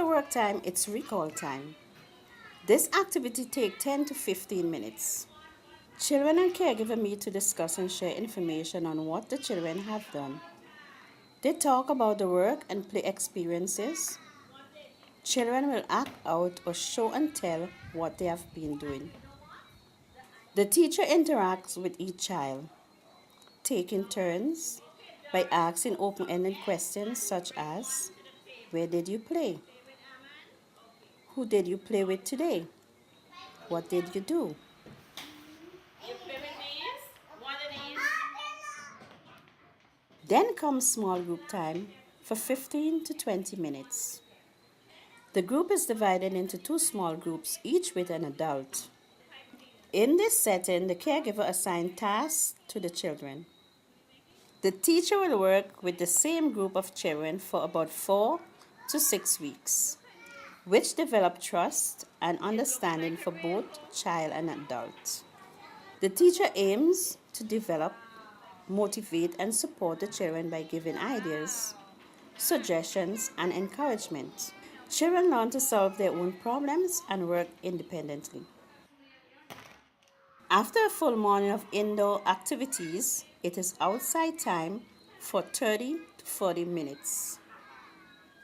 After work time, it's recall time. This activity takes 10 to 15 minutes. Children and caregiver meet to discuss and share information on what the children have done. They talk about the work and play experiences. Children will act out or show and tell what they have been doing. The teacher interacts with each child, taking turns by asking open-ended questions such as, where did you play? Who did you play with today? What did you do? Then comes small group time for 15 to 20 minutes. The group is divided into two small groups, each with an adult. In this setting, the caregiver assigns tasks to the children. The teacher will work with the same group of children for about 4 to 6 weeks, which develop trust and understanding for both child and adult. The teacher aims to develop, motivate, and support the children by giving ideas, suggestions, and encouragement. Children learn to solve their own problems and work independently. After a full morning of indoor activities, it is outside time for 30 to 40 minutes.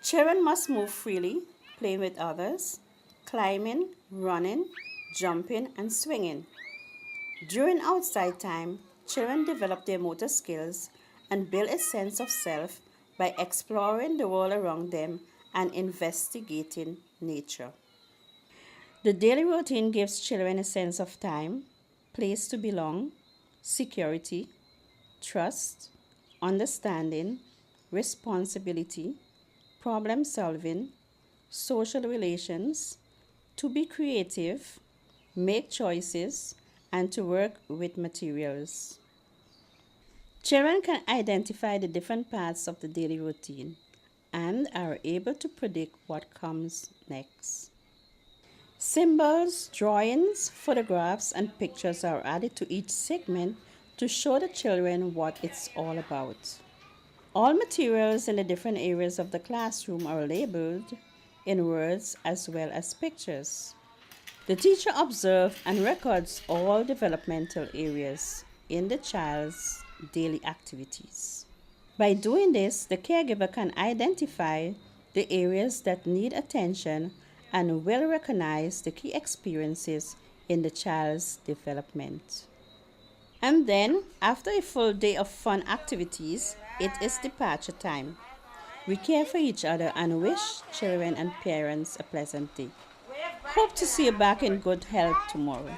Children must move freely, playing with others, climbing, running, jumping, and swinging. During outside time, children develop their motor skills and build a sense of self by exploring the world around them and investigating nature. The daily routine gives children a sense of time, place to belong, security, trust, understanding, responsibility, problem solving, social relations, to be creative, make choices, and to work with materials. Children can identify the different parts of the daily routine and are able to predict what comes next. Symbols, drawings, photographs, and pictures are added to each segment to show the children what it's all about. All materials in the different areas of the classroom are labeled in words as well as pictures. The teacher observes and records all developmental areas in the child's daily activities. By doing this, the caregiver can identify the areas that need attention and will recognize the key experiences in the child's development. And then, after a full day of fun activities, it is departure time. We care for each other and wish children and parents a pleasant day. Hope to see you back in good health tomorrow.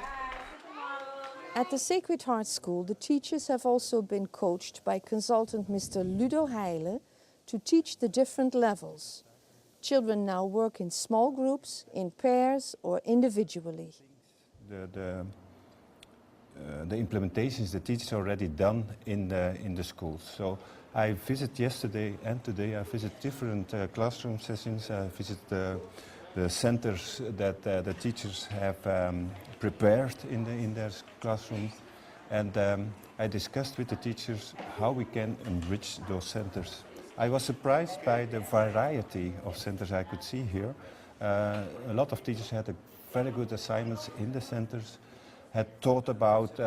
At the Sacred Heart School, the teachers have also been coached by consultant Mr. Ludo Heile to teach the different levels. Children now work in small groups, in pairs or individually. The implementations the teachers already done in the schools. So I visit yesterday and today. I visit different classroom sessions. I visit the centers that the teachers have prepared in their classrooms, and I discussed with the teachers how we can enrich those centers. I was surprised by the variety of centers I could see here. A lot of teachers had very good assignments in the centers, had thought about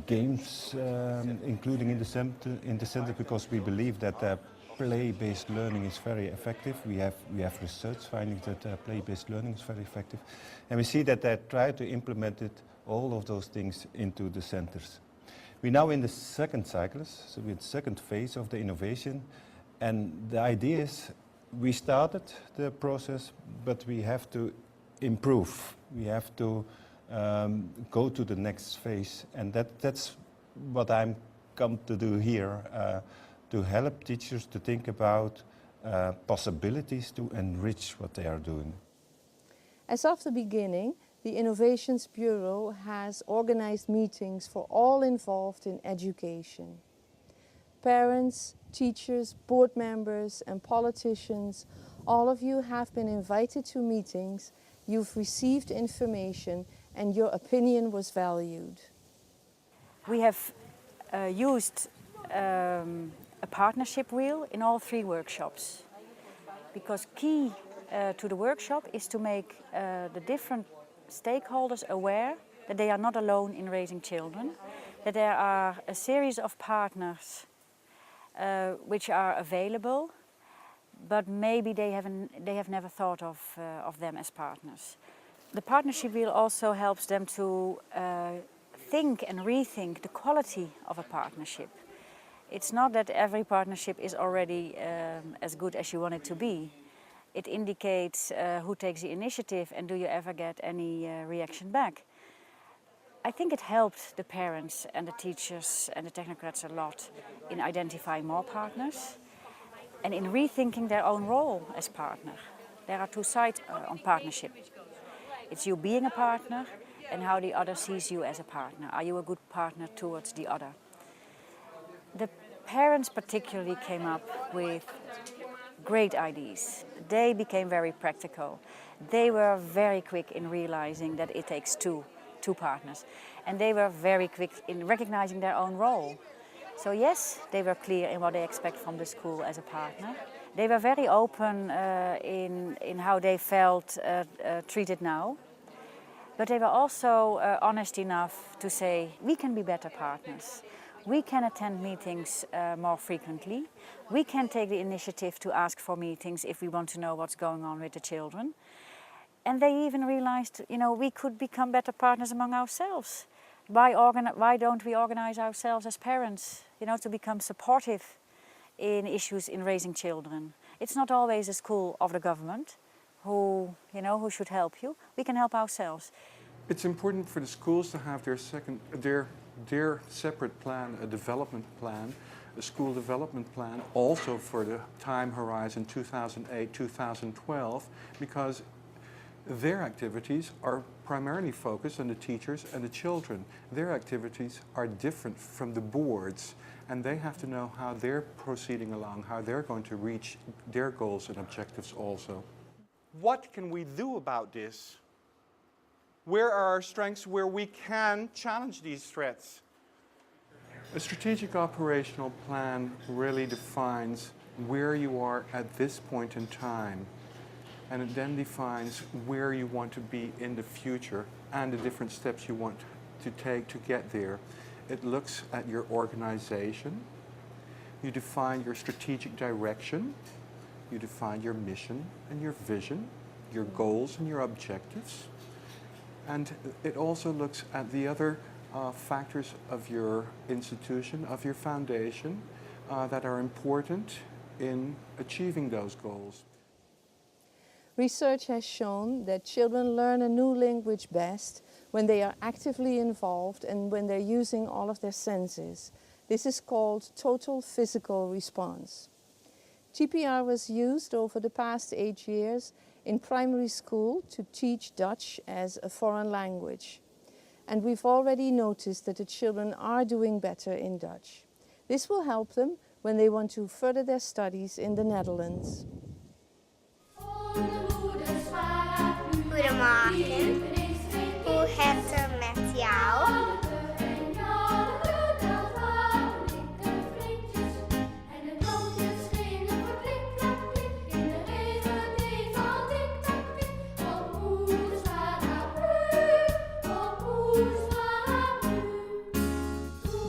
games including in the center because we believe that play-based learning is very effective. We have research findings that play-based learning is very effective, and we see that they try to implement it, all of those things, into the centers. We're now in the second cyclus, so we're in the second phase of the innovation, and the idea is we started the process, but we have to improve. We have to go to the next phase, and that's what I'm come to do here, to help teachers to think about possibilities to enrich what they are doing. As of the beginning, the Innovations Bureau has organized meetings for all involved in education. Parents, teachers, board members and politicians, all of you have been invited to meetings, you've received information and your opinion was valued. We have used a partnership wheel in all 3 workshops because key to the workshop is to make the different stakeholders aware that they are not alone in raising children, that there are a series of partners which are available, but maybe they have never thought of them as partners. The partnership wheel also helps them to think and rethink the quality of a partnership. It's not that every partnership is already as good as you want it to be. It indicates who takes the initiative and do you ever get any reaction back. I think it helped the parents and the teachers and the technocrats a lot in identifying more partners and in rethinking their own role as partner. There are two sides on partnership. It's you being a partner and how the other sees you as a partner. Are you a good partner towards the other? The parents particularly came up with great ideas. They became very practical. They were very quick in realizing that it takes two partners. And they were very quick in recognizing their own role. So yes, they were clear in what they expect from the school as a partner. They were very open in how they felt treated now. But they were also honest enough to say, we can be better partners. We can attend meetings more frequently. We can take the initiative to ask for meetings if we want to know what's going on with the children. And they even realized, we could become better partners among ourselves. Why don't we organize ourselves as parents, to become supportive in issues in raising children? It's not always the school or the government who should help you. We can help ourselves. It's important for the schools to have their separate plan, a development plan, a school development plan, also for the time horizon 2008-2012, because their activities are primarily focused on the teachers and the children. Their activities are different from the boards, and they have to know how they're proceeding along, how they're going to reach their goals and objectives also. What can we do about this? Where are our strengths where we can challenge these threats? A strategic operational plan really defines where you are at this point in time, and it then defines where you want to be in the future and the different steps you want to take to get there. It looks at your organization, you define your strategic direction, you define your mission and your vision, your goals and your objectives. And it also looks at the other factors of your institution, of your foundation, that are important in achieving those goals. Research has shown that children learn a new language best when they are actively involved and when they're using all of their senses. This is called total physical response. TPR was used over the past 8 years in primary school to teach Dutch as a foreign language. And we've already noticed that the children are doing better in Dutch. This will help them when they want to further their studies in the Netherlands. Goedemorgen. Hoe gaat het met jou?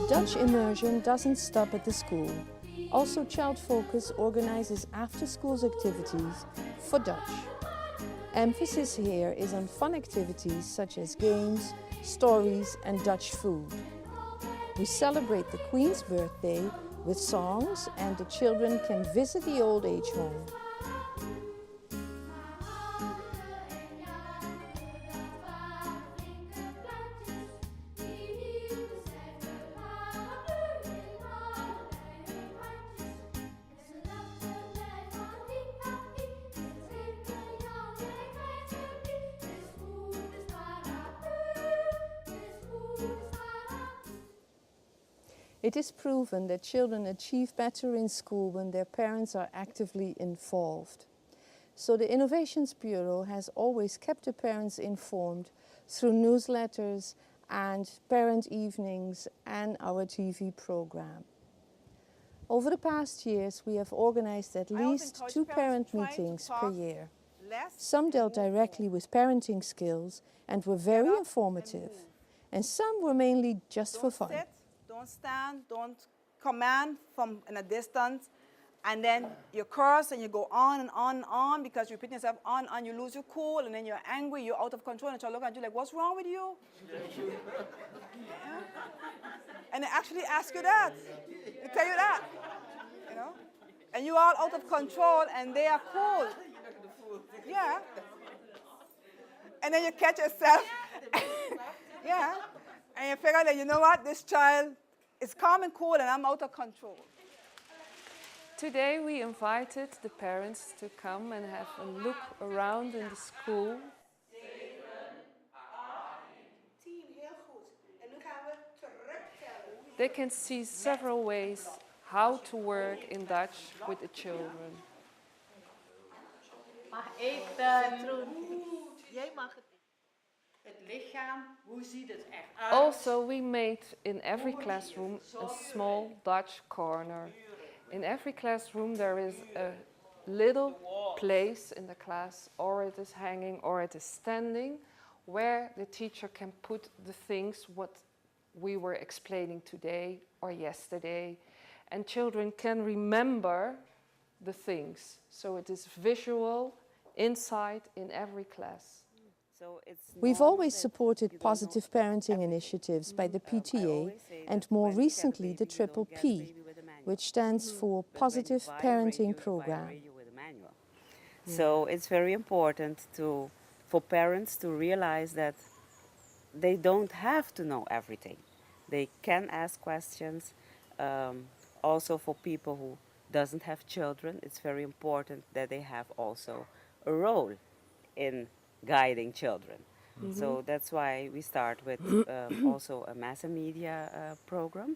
Dutch immersion doesn't stop at the school. Also, Child Focus organizes after-school activities for Dutch. Emphasis here is on fun activities such as games, stories and Dutch food. We celebrate the Queen's birthday with songs, and the children can visit the old age home. It is proven that children achieve better in school when their parents are actively involved. So the Innovations Bureau has always kept the parents informed through newsletters and parent evenings and our TV program. Over the past years, we have organized at least 2 parent meetings per year. Some dealt directly with parenting skills and were very informative. And some were mainly just for fun. Don't stand, don't command from in a distance. And then you curse and you go on and on and on because you repeat yourself on and you lose your cool and then you're angry, you're out of control and you look at you like, what's wrong with you? Yeah. And they actually ask you that. They tell you that. You know? And you are out of control and they are cool. Yeah. And then you catch yourself. Yeah. And you figure that, you know what, this child is calm and cool and I'm out of control. Today we invited the parents to come and have a look around in the school. They can see several ways how to work in Dutch with the children. Mag ik doen? Jij mag het lichaam, hoe ziet het echt uit? Also, we made in every classroom a small Dutch corner. In every classroom there is a little place in the class, or it is hanging, or it is standing, where the teacher can put the things what we were explaining today or yesterday, and children can remember the things. So it is visual inside in every class. We've always supported positive parenting initiatives by the PTA and more recently the Triple P, which stands for Positive Parenting Program. So it's very important for parents to realize that they don't have to know everything. They can ask questions. Also for people who doesn't have children, it's very important that they have also a role in guiding children. So that's why we start with also a mass media program.